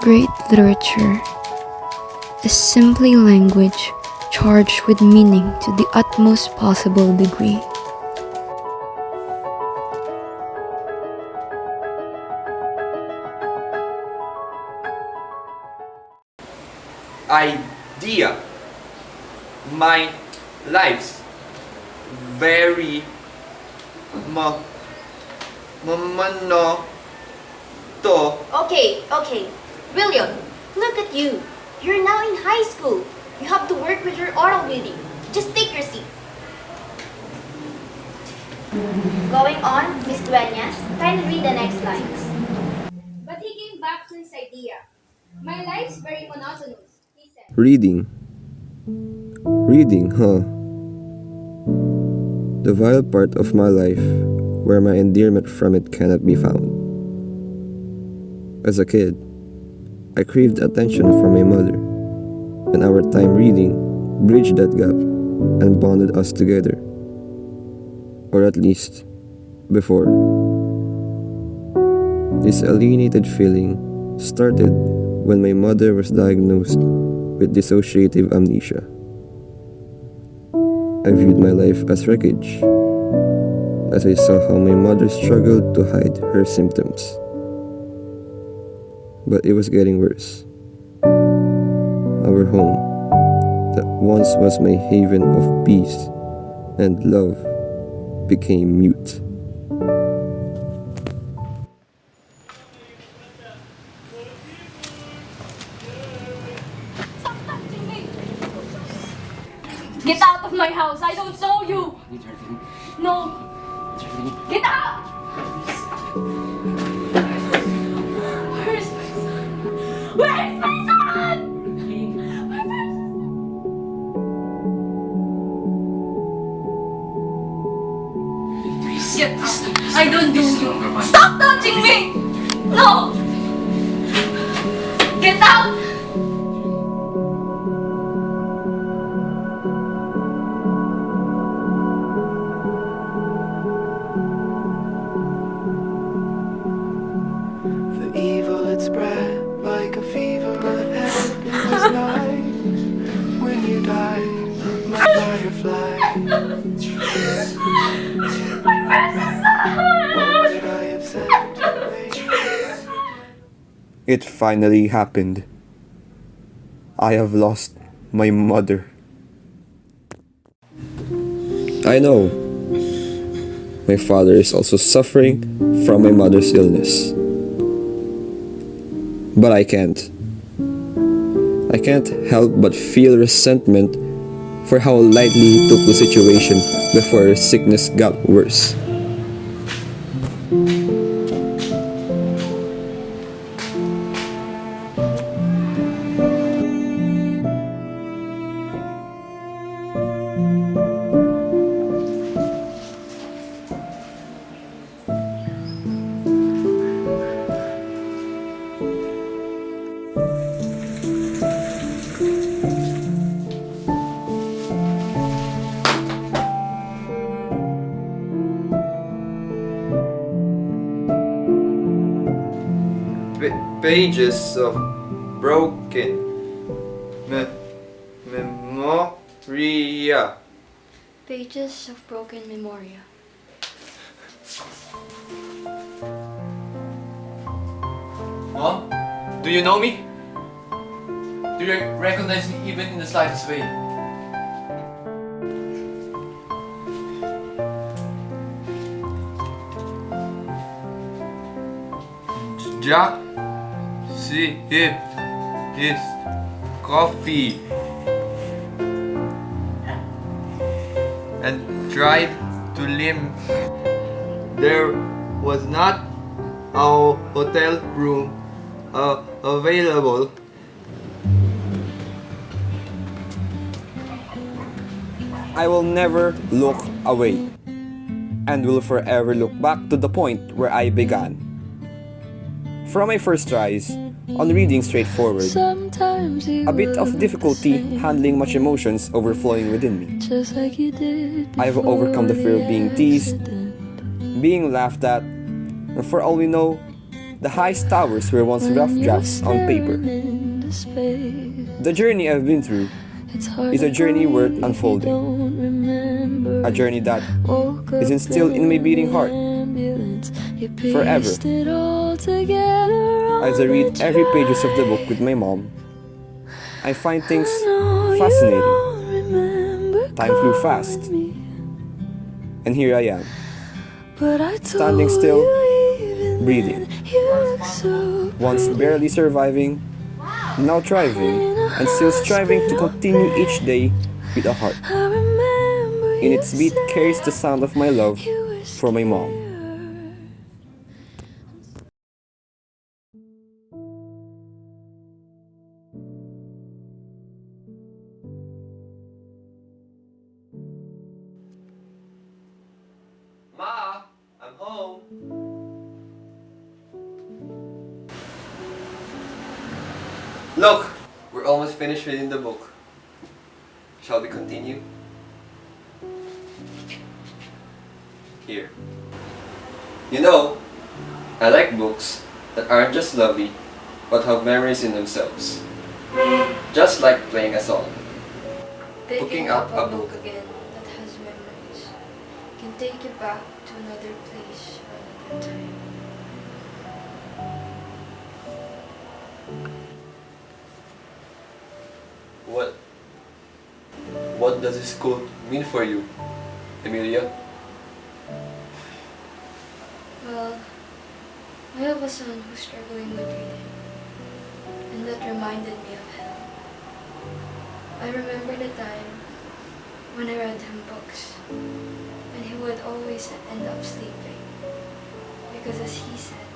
Great literature is simply language charged with meaning to the utmost possible degree. Idea. My life's very no to. Okay. William, look at you. You're now in high school. You have to work with your oral reading. Just take your seat. Going on, Miss Dueñas, kindly read the next lines. But he came back to his idea. My life's very monotonous, he said. Reading. Reading, huh? The vile part of my life where my endearment from it cannot be found. As a kid, I craved attention from my mother, and our time reading bridged that gap and bonded us together. Or at least, before. This alienated feeling started when my mother was diagnosed with dissociative amnesia. I viewed my life as wreckage, as I saw how my mother struggled to hide her symptoms. But it was getting worse. Our home, that once was my haven of peace and love, became mute. Get out of my house! I don't know you! No! Get out! Where's my son? Where's my son? Get out! I don't do you! Stop touching me! No! Get out! Spread like a fever I've had this night. When you die, my firefly. What could I have said to make you? It finally happened. I have lost my mother. I know. My father is also suffering from my mother's illness. But I can't help but feel resentment for how lightly he took the situation before her sickness got worse. Pages of Broken Memoria. Pages of Broken Memoria. Mom, do you know me? Do you recognize me even in the slightest way? Jack sipped his coffee and tried to limp. There was not a hotel room available. I will never look away and will forever look back to the point where I began. From my first tries on reading straightforward, a bit of difficulty handling much emotions overflowing within me. I have overcome the fear of being teased, being laughed at, and for all we know, The highest towers were once rough drafts on paper. The journey I've been through is a journey worth unfolding. A journey that is instilled in my beating heart forever. As I read every pages of the book with my mom, I find things fascinating. Time flew fast. And here I am, standing still, breathing. Once barely surviving, now thriving, and still striving to continue each day with a heart. In its beat carries the sound of my love for my mom. Ma, I'm home. Look, we're almost finished reading the book. Shall we continue? Here. You know, I like books that aren't just lovely, but have memories in themselves. Just like playing a song. Picking up up a a book book again that has memories can take you back to another place or another time. What does this quote mean for you, Emilia? Well, I have a son who's struggling with reading, and that reminded me of him. I remember the time when I read him books, and he would always end up sleeping, because as he said,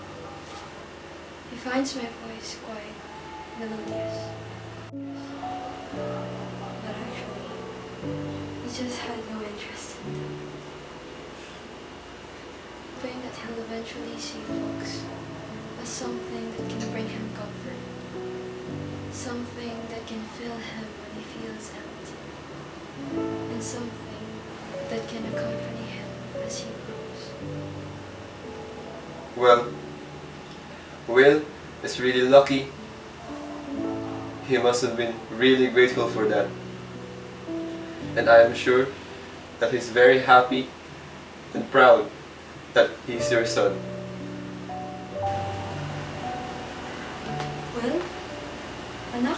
he finds my voice quite melodious. But actually, he just had no interest in them. Hoping that he'll eventually see books as something that can bring him comfort, something that can fill him when he feels empty, and something that can accompany him as he grows. Well, Will is really lucky. He must have been really grateful for that. And I am sure that he's very happy and proud that he's your son. Will? Anak?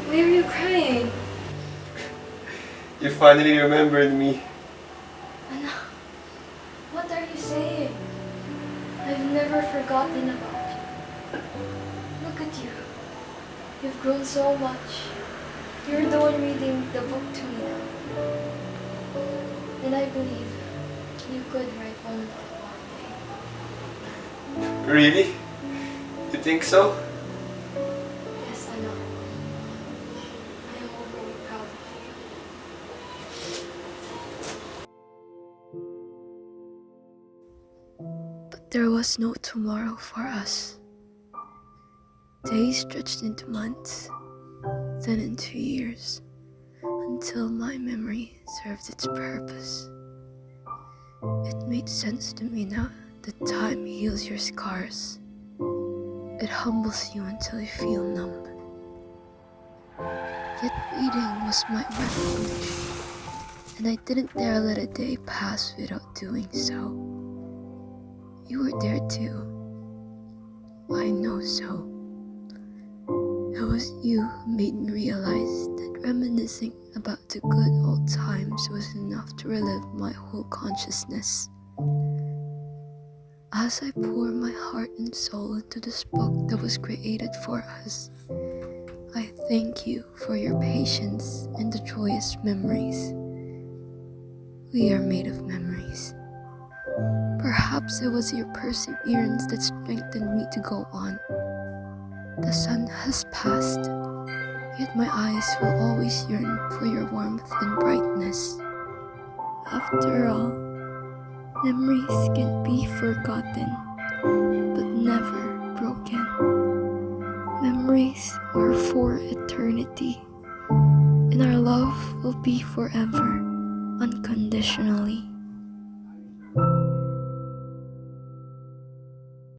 Why are you crying? You finally remembered me. Anak, what are you saying? I've never forgotten about you. Look at you. You've grown so much. You're the one reading the book to me now. And I believe you could write one book one day. Really? You think so? Yes, I know. I am overly proud of you. But there was no tomorrow for us. Days stretched into months, then into years, until my memory served its purpose. It made sense to me now that time heals your scars. It humbles you until you feel numb. Yet reading was my refuge, and I didn't dare let a day pass without doing so. You were there too. I know so. It was you who made me realize that reminiscing about the good old times was enough to relive my whole consciousness. As I pour my heart and soul into this book that was created for us, I thank you for your patience and the joyous memories. We are made of memories. Perhaps it was your perseverance that strengthened me to go on. The sun has passed, yet my eyes will always yearn for your warmth and brightness. After all, memories can be forgotten, but never broken. Memories are for eternity, and our love will be forever, unconditionally.